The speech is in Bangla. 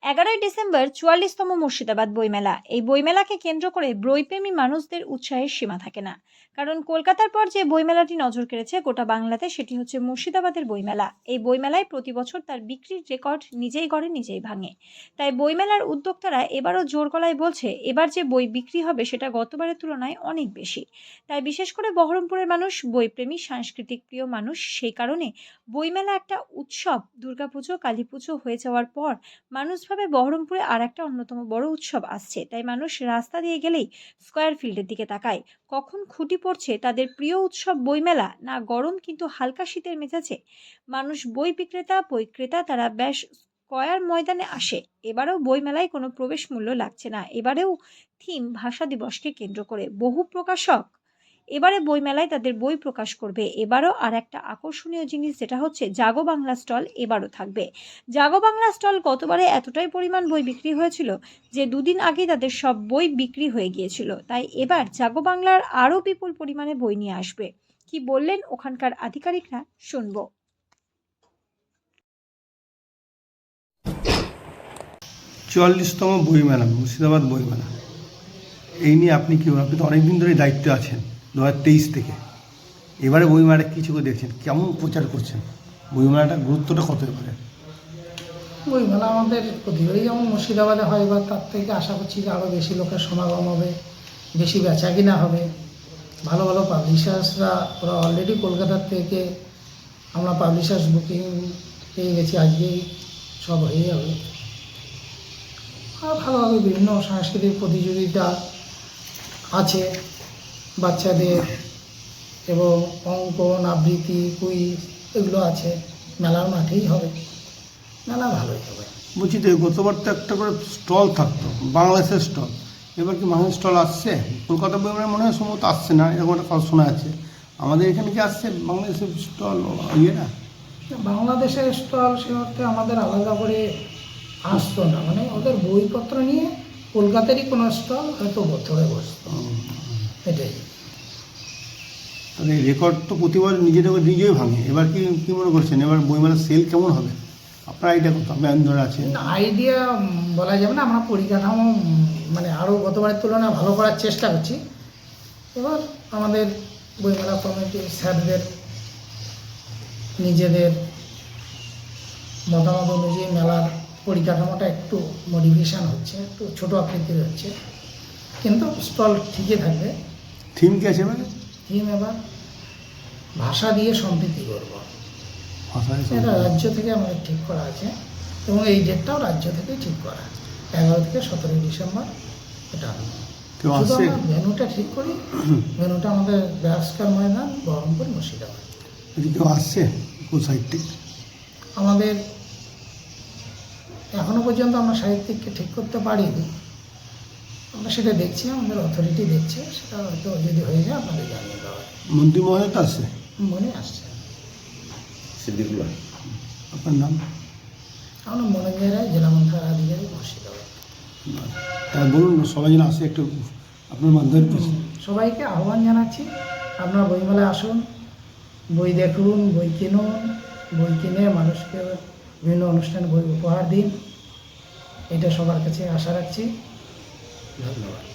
ডিসেম্বর ৪৪তম মুর্শিদাবাদ বইমেলা। এই বইমেলাকে কেন্দ্র করে বইপ্রেমী মানুষদের উৎসাহের সীমা থাকে না। কারণ কলকাতার পর যে বইমেলাটি নজর কেড়েছে গোটা বাংলাতে সেটি হচ্ছে মুর্শিদাবাদের বইমেলা। এই বইমেলায় প্রতি বছর তার বিক্রির রেকর্ড নিজেই গড়ে নিজেই ভাঙে। তাই বইমেলার উদ্যোক্তারা এবারও জোর গলায় বলছে এবার যে বই বিক্রি হবে সেটা গতবারের তুলনায় অনেক বেশি। তাই বিশেষ করে বহরমপুরের মানুষ বইপ্রেমী, সাংস্কৃতিক প্রিয় মানুষ, সেই কারণে বইমেলা একটা উৎসব। দুর্গাপুজো, কালীপুজো হয়ে যাওয়ার পর মানুষ ভাবে বহরমপুরে আর একটা অন্যতম বড় উৎসব আসছে। তাই মানুষ রাস্তা দিয়ে গেলেই স্কয়ার ফিল্ডের দিকে তাকায়। কখন খুঁটি পড়ছে তাদের প্রিয় উৎসব বইমেলা, না গরম কিন্তু হালকা শীতের মেজাজে মানুষ বই বিক্রেতা, বই ক্রেতা তারা বেশ স্কয়ার ময়দানে আসে। এবারেও বইমেলায় কোনো প্রবেশ মূল্য লাগছে না। এবারেও থিম ভাষা দিবসকে কেন্দ্র করে বহু প্রকাশক এবারে বইমেলায় তাদের বই প্রকাশ করবে। এবারও আর একটা আকর্ষণীয় জিনিস যেটা হচ্ছে জাগো বাংলা স্টল এবারও থাকবে। জাগো বাংলা স্টল গতবারে এতটাই পরিমাণ বই বিক্রি হয়েছিল যে দুদিন আগেই তাদের সব বই বিক্রি হয়ে গিয়েছিল। তাই এবার জাগো বাংলার আরও বিপুল পরিমাণে বই নিয়ে আসবে। কি বললেন ওখানকার আধিকারিকরা, শুনবো। ৪৪তম বইমেলা, মুর্শিদাবাদ বইমেলা, এই নিয়ে আপনি কি, আপনি তো অনেকদিন ধরে দায়িত্বে আছেন ২০২৩ থেকে। এবারে বইমেলাটা কী চোখে দেখছেন, কেমন প্রচার করছেন, বইমেলাটার গুরুত্বটা কত এবারে? বইমেলা আমাদের প্রতিবারই যেমন মুর্শিদাবাদে হয়, এবার তার থেকে আশা করছি যে আরও বেশি লোকের সমাগম হবে, বেশি বেচা কিনা হবে। ভালো ভালো পাবলিশার্সরা, ওরা অলরেডি কলকাতার থেকে আমরা পাবলিশার্স বুকিং পেয়ে গেছি, আজকেই সব হয়ে যাবে। আর ভালোভাবে বিভিন্ন সাংস্কৃতিক প্রতিযোগিতা আছে বাচ্চাদের, এবং অঙ্কন, আবৃত্তি, কুইজ এগুলো আছে। মেলার মাঠেই হবে, মেলা ভালোই হবে। বলছি যে গতবার তো একটা করে স্টল থাকতো, বাংলাদেশের স্টল, এবার কি বাংলাদেশ স্টল আসছে? কলকাতা বইমেলা মনে হয় সম্ভবত আসছে না, এরকম একটা কথা শোনা আছে। আমাদের এখানে কি আসছে বাংলাদেশের স্টল ইয়েটা? বাংলাদেশের স্টল সে অর্থে আমাদের আলাদা করে আসতো না, মানে ওদের বইপত্র নিয়ে কলকাতারই কোনো স্টল হয়তো বছরে বসতো, এটাই। তাহলে রেকর্ড তো প্রতিবার নিজেই ভাঙে। এবার কি মনে করছেন, এবার বইমেলার সেল কেমন হবে? আপনার আইডিয়া কত, আপনি ধরে আছেন? আইডিয়া বলা যাবে না, আমরা পরিকাঠামো মানে আরও গতবারের তুলনায় ভালো করার চেষ্টা করছি। এবার আমাদের বইমেলা কমিটির স্যারদের নিজেদের মতামত অনুযায়ী মেলার পরিকাঠামোটা একটু মডিফিকেশান হচ্ছে, একটু ছোটো আকৃতির হচ্ছে, কিন্তু স্টল ঠিকই থাকবে। থিম কি আছে এবারে? থিম এবার ভাষা দিয়ে সম্প্রীতি করব, এটা রাজ্য থেকে আমাদের ঠিক করা আছে, এবং এই ডেটটাও রাজ্য থেকে ঠিক করা, 11 থেকে 17 ডিসেম্বর। এটা শুধু আমরা ভেন্যুটা ঠিক করি, ভেন্যুটা আমাদের ব্যবস্কার ময়দান, বহরমপুর, মুর্শিদাবাদ। কেউ আসছে কোন সাহিত্যিক? আমাদের এখনো পর্যন্ত আমরা সাহিত্যিককে ঠিক করতে পারিনি, আমরা সেটা দেখছি, আমাদের অথরিটি দেখছে, সেটা হয়তো যদি হয়ে যায় আপনাদের জানিয়ে দেওয়া। মন্ত্রী মহোদয় তো আসছে? মনে আসছে। সিদ্দিকুল্লাহ। আপনার নাম? আমার মনোজয় রায়, জেলা মন্ত্রীর আধিকারিক, মুর্শিদাবাদ। তাই বলুন, সবাই যেন আসে, একটু আপনার মাধ্যমে সবাইকে আহ্বান জানাচ্ছি, আপনারা বইমেলায় আসুন, বই দেখুন, বই কিনুন, বই কিনে মানুষকে বিভিন্ন অনুষ্ঠানে বই উপহার দিন, এটা সবার কাছে আশা রাখছি। ধন্যবাদ।